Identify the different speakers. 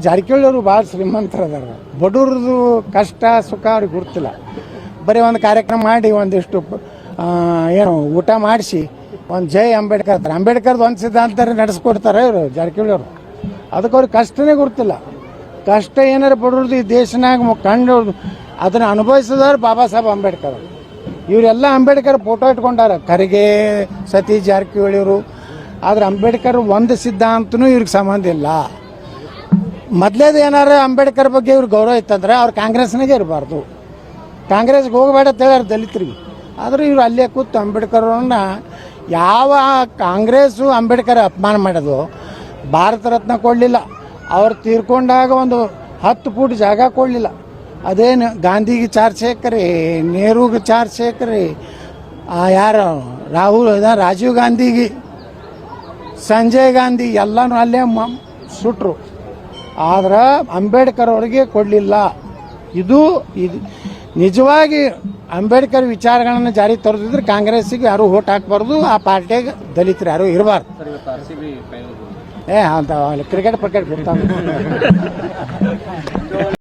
Speaker 1: ಜಾರಕಿಹೊಳಿ ಅವರು ಭಾಳ ಶ್ರೀಮಂತರದಾರ. ಬಡವ್ರದ್ದು ಕಷ್ಟ ಸುಖ ಅವ್ರಿಗೆ ಗುರ್ತಿಲ್ಲ. ಬರೀ ಒಂದು ಕಾರ್ಯಕ್ರಮ ಮಾಡಿ ಒಂದಿಷ್ಟು ಏನು ಊಟ ಮಾಡಿಸಿ ಒಂದು ಜೈ ಅಂಬೇಡ್ಕರ್ದು ಒಂದು ಸಿದ್ಧಾಂತ ನಡೆಸ್ಕೊಡ್ತಾರೆ ಇವರು ಜಾರಕಿಹೊಳಿ ಅವರು. ಅದಕ್ಕೆ ಅವ್ರಿಗೆ ಕಷ್ಟನೇ ಗುರ್ತಿಲ್ಲ. ಕಷ್ಟ ಏನಾರು ಬಡವ್ರದ್ದು ಈ ದೇಶನಾಗ ಕಂಡು ಅದನ್ನು ಅನುಭವಿಸಿದವ್ರು ಬಾಬಾ ಸಾಹೇಬ್ ಅಂಬೇಡ್ಕರ್. ಇವರೆಲ್ಲ ಅಂಬೇಡ್ಕರ್ ಫೋಟೋ ಇಟ್ಕೊಂಡಾರ, ಖರ್ಗೆ, ಸತೀಶ್ ಜಾರಕಿಹೊಳಿ ಅವರು. ಆದ್ರೆ ಅಂಬೇಡ್ಕರ್ ಒಂದು ಸಿದ್ಧಾಂತನೂ ಇವ್ರಿಗೆ ಸಂಬಂಧ ಇಲ್ಲ. ಮೊದಲೇದು ಏನಾರು ಅಂಬೇಡ್ಕರ್ ಬಗ್ಗೆ ಇವ್ರಿಗೆ ಗೌರವ ಇತ್ತಂದ್ರೆ ಅವ್ರು ಕಾಂಗ್ರೆಸ್ನಾಗೆ ಇರಬಾರ್ದು, ಕಾಂಗ್ರೆಸ್ಗೆ ಹೋಗಬೇಡ ಅಂತ ಹೇಳ್ಯಾರ ದಲಿತರಿಗೆ. ಆದ್ರೆ ಇವ್ರು ಅಲ್ಲೇ ಕೂತು ಅಂಬೇಡ್ಕರ್ನ ಯಾವ ಕಾಂಗ್ರೆಸ್ಸು ಅಂಬೇಡ್ಕರ್ ಅಪಮಾನ ಮಾಡೋದು, ಭಾರತ ರತ್ನ ಕೊಡಲಿಲ್ಲ, ಅವ್ರು ತೀರ್ಕೊಂಡಾಗ ಒಂದು 10 ಫೂಟ್ ಜಾಗ ಕೊಡಲಿಲ್ಲ. ಅದೇನು ಗಾಂಧಿಗೆ 4 ಎಕರೆ, ನೆಹರೂಗೆ 4 ಎಕರೆ, ಯಾರು ರಾಜೀವ್ ಗಾಂಧಿಗೆ, ಸಂಜಯ್ ಗಾಂಧಿ ಎಲ್ಲನೂ ಅಲ್ಲೇ ಸುಟ್ರು. ಆದ್ರೆ ಅಂಬೇಡ್ಕರ್ ಅವ್ರಿಗೆ ಕೊಡಲಿಲ್ಲ. ಇದು ನಿಜವಾಗಿ ಅಂಬೇಡ್ಕರ್ ವಿಚಾರಗಳನ್ನು ಜಾರಿ ತರೋದಿದ್ರೆ ಕಾಂಗ್ರೆಸ್ಸಿಗೆ ಯಾರು ಓಟ್ ಹಾಕ್ಬಾರ್ದು, ಆ ಪಾರ್ಟಿಯಾಗ ದಲಿತರು ಯಾರು ಇರಬಾರ್ದು. ಅಂತ ಕ್ರಿಕೆಟ್ ಗೊತ್ತಾಗ